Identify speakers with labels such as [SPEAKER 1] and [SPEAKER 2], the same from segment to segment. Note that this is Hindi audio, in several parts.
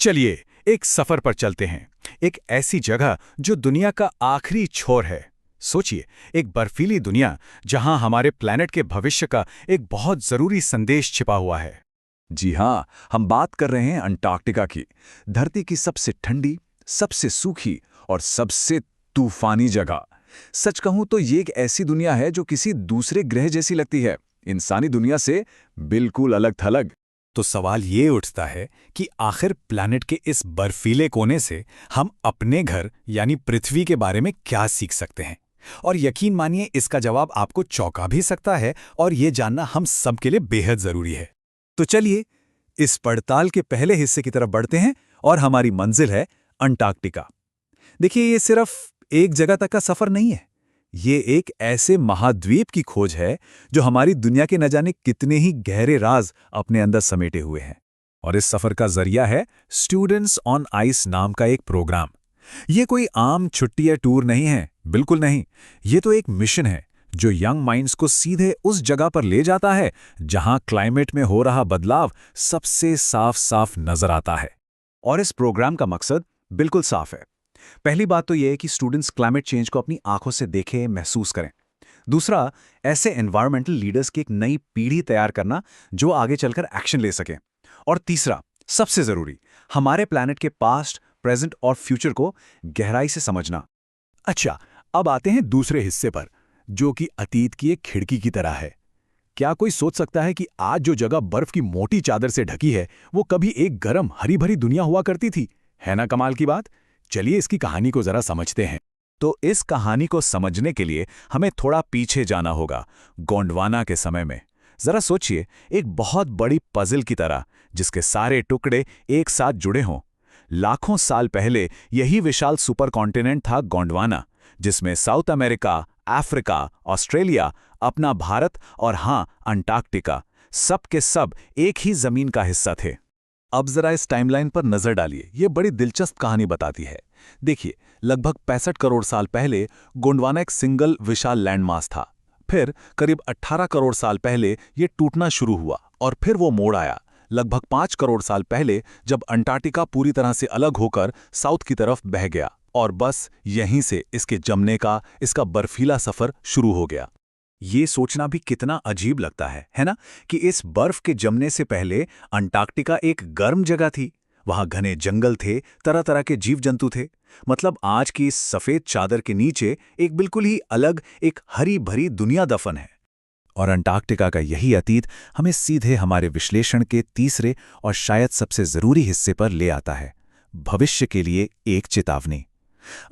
[SPEAKER 1] चलिए एक सफर पर चलते हैं। एक ऐसी जगह जो दुनिया का आखिरी छोर है। सोचिए, एक बर्फीली दुनिया जहां हमारे प्लैनेट के भविष्य का एक बहुत जरूरी संदेश छिपा हुआ है।
[SPEAKER 2] जी हाँ, हम बात कर रहे हैं अंटार्कटिका की। धरती की सबसे ठंडी, सबसे सूखी और सबसे तूफानी जगह। सच कहूं तो ये एक ऐसी दुनिया है जो किसी दूसरे ग्रह जैसी लगती है, इंसानी दुनिया से बिल्कुल अलग थलग।
[SPEAKER 1] तो सवाल ये उठता है कि आखिर प्लैनेट के इस बर्फीले कोने से हम अपने घर यानी पृथ्वी के बारे में क्या सीख सकते हैं। और यकीन मानिए, इसका जवाब आपको चौंका भी सकता है और ये जानना हम सबके लिए बेहद जरूरी है।
[SPEAKER 2] तो चलिए इस पड़ताल के पहले हिस्से की तरफ बढ़ते हैं और हमारी मंजिल है अंटार्कटिका। देखिए, ये सिर्फ एक जगह तक का सफर नहीं है, ये एक ऐसे महाद्वीप की खोज है जो हमारी दुनिया के न जाने कितने ही गहरे राज अपने अंदर समेटे हुए हैं। और इस सफर का जरिया है स्टूडेंट्स ऑन आइस नाम का एक प्रोग्राम। ये कोई आम छुट्टी या टूर नहीं है, बिल्कुल नहीं। ये तो एक मिशन है जो यंग माइंड्स को सीधे उस जगह पर ले जाता है जहां क्लाइमेट में हो रहा बदलाव सबसे साफ साफ नजर आता है। और इस प्रोग्राम का मकसद बिल्कुल साफ है। पहली बात तो यह है कि स्टूडेंट्स क्लाइमेट चेंज को अपनी आंखों से देखें, महसूस करें। दूसरा, ऐसे एनवायरमेंटल लीडर्स की एक नई पीढ़ी तैयार करना जो आगे चलकर एक्शन ले सके। और तीसरा, सबसे जरूरी, हमारे प्लैनेट के पास्ट, प्रेजेंट और फ्यूचर को गहराई से समझना।
[SPEAKER 1] अच्छा, अब आते हैं दूसरे हिस्से पर, जो कि अतीत की एक खिड़की की तरह है। क्या कोई सोच सकता है कि आज जो जगह बर्फ की मोटी चादर से ढकी है, वो कभी एक गर्म हरी भरी दुनिया हुआ करती थी? है ना कमाल की बात। चलिए इसकी कहानी को जरा समझते हैं।
[SPEAKER 2] तो इस कहानी को समझने के लिए हमें थोड़ा पीछे जाना होगा, गोंडवाना के समय में। जरा सोचिए, एक बहुत बड़ी पजल की तरह जिसके सारे टुकड़े एक साथ जुड़े हों। लाखों साल पहले यही विशाल सुपर कॉन्टिनेंट था गोंडवाना, जिसमें साउथ अमेरिका, अफ्रीका, ऑस्ट्रेलिया, अपना भारत और हाँ अंटार्कटिका, सब के सब एक ही जमीन का हिस्सा थे। अब जरा इस टाइमलाइन पर नजर डालिए, ये बड़ी दिलचस्प कहानी बताती है। देखिए, लगभग 65 करोड़ साल पहले गोंडवाना एक सिंगल विशाल लैंडमास था। फिर करीब 18 करोड़ साल पहले ये टूटना शुरू हुआ और फिर वो मोड़ आया लगभग 5 करोड़ साल पहले, जब अंटार्कटिका पूरी तरह से अलग होकर साउथ की तरफ बह गया। और बस यहीं से इसके जमने का, इसका बर्फीला सफर शुरू हो गया। ये सोचना भी कितना अजीब लगता है ना, कि इस बर्फ के जमने से पहले अंटार्कटिका एक गर्म जगह थी। वहां घने जंगल थे, तरह तरह के जीव जंतु थे। मतलब आज की इस सफेद चादर के नीचे एक बिल्कुल ही अलग, एक हरी भरी दुनिया दफन है। और अंटार्कटिका का यही अतीत हमें सीधे हमारे विश्लेषण के तीसरे और शायद सबसे जरूरी हिस्से पर ले आता है, भविष्य के लिए एक चेतावनी।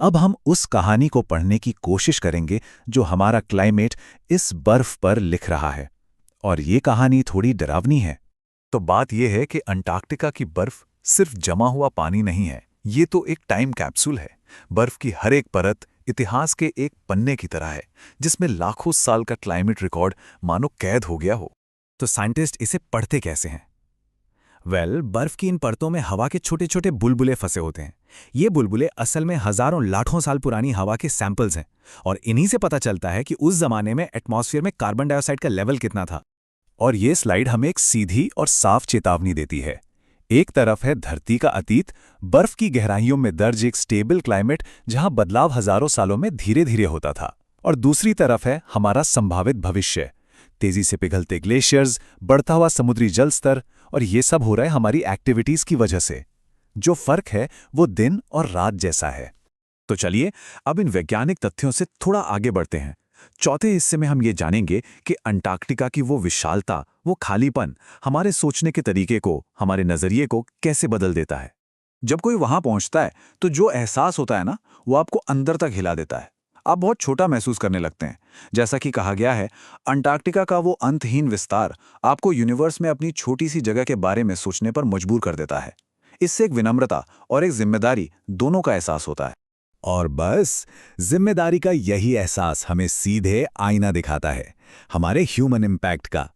[SPEAKER 2] अब हम उस कहानी को पढ़ने की कोशिश करेंगे जो हमारा क्लाइमेट इस बर्फ पर लिख रहा है। और ये कहानी थोड़ी डरावनी है। तो बात यह है कि अंटार्कटिका की बर्फ सिर्फ जमा हुआ पानी नहीं है, ये तो एक टाइम कैप्सूल है। बर्फ की हर एक परत इतिहास के एक पन्ने की तरह है, जिसमें लाखों साल का क्लाइमेट रिकॉर्ड मानो कैद हो गया हो। तो साइंटिस्ट इसे पढ़ते कैसे हैं? बर्फ की इन परतों में हवा के छोटे छोटे बुलबुले फंसे होते हैं। ये बुलबुले असल में हजारों लाखों साल पुरानी हवा के सैंपल्स हैं। और इन्हीं से पता चलता है कि उस जमाने में एटमॉस्फेयर में कार्बन डाइऑक्साइड का लेवल कितना था। और ये स्लाइड हमें एक सीधी और साफ चेतावनी देती है। एक तरफ है धरती का अतीत, बर्फ की गहराइयों में दर्ज एक स्टेबल क्लाइमेट जहां बदलाव हजारों सालों में धीरे धीरे होता था। और दूसरी तरफ है हमारा संभावित भविष्य, तेजी से पिघलते ग्लेशियर्स, बढ़ता हुआ समुद्री जल स्तर। और ये सब हो रहा है हमारी एक्टिविटीज की वजह से। जो फर्क है वो दिन और रात जैसा है। तो चलिए अब इन वैज्ञानिक तथ्यों से थोड़ा आगे बढ़ते हैं। चौथे हिस्से में हम ये जानेंगे कि अंटार्कटिका की वो विशालता, वो खालीपन हमारे सोचने के तरीके को, हमारे नजरिए को कैसे बदल देता है। जब कोई वहां पहुंचता है तो जो एहसास होता है ना, वो आपको अंदर तक हिला देता है। आप बहुत छोटा महसूस करने लगते हैं। जैसा कि कहा गया है, अंटार्कटिका का वो अंतहीन विस्तार आपको यूनिवर्स में अपनी छोटी सी जगह के बारे में सोचने पर मजबूर कर देता है। इससे एक विनम्रता और एक जिम्मेदारी दोनों का एहसास होता है। और बस जिम्मेदारी का यही एहसास हमें सीधे आईना दिखाता है, हमारे ह्यूमन इम्पैक्ट का।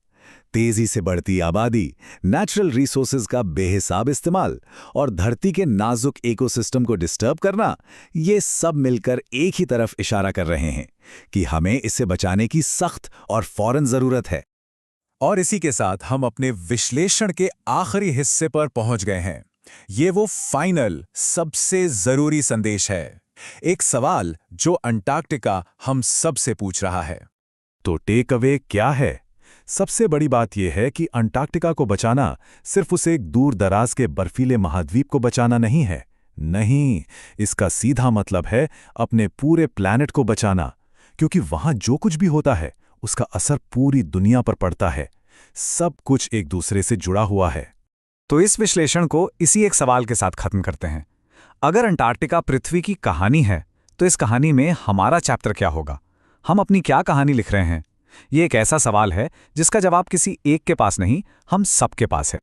[SPEAKER 2] तेजी से बढ़ती आबादी, नेचुरल रिसोर्सेज का बेहिसाब इस्तेमाल और धरती के नाजुक इकोसिस्टम को डिस्टर्ब करना, ये सब मिलकर एक ही तरफ इशारा कर रहे हैं कि हमें इसे बचाने की सख्त और फौरन जरूरत है। और इसी के साथ हम अपने विश्लेषण के आखिरी हिस्से पर पहुंच गए हैं।
[SPEAKER 1] ये वो फाइनल सबसे जरूरी संदेश है, एक सवाल जो अंटार्कटिका हम सब से पूछ रहा है।
[SPEAKER 2] तो टेक अवे क्या है? सबसे बड़ी बात यह है कि अंटार्कटिका को बचाना सिर्फ उसे एक दूर दराज के बर्फीले महाद्वीप को बचाना नहीं है। नहीं, इसका सीधा मतलब है अपने पूरे प्लैनेट को बचाना, क्योंकि वहां जो कुछ भी होता है उसका असर पूरी दुनिया पर पड़ता है। सब कुछ एक दूसरे से जुड़ा हुआ है।
[SPEAKER 3] तो इस विश्लेषण को इसी एक सवाल के साथ खत्म करते हैं। अगर अंटार्कटिका पृथ्वी की कहानी है, तो इस कहानी में हमारा चैप्टर क्या होगा? हम अपनी क्या कहानी लिख रहे हैं? ये एक ऐसा सवाल है जिसका जवाब किसी एक के पास नहीं, हम सबके पास है।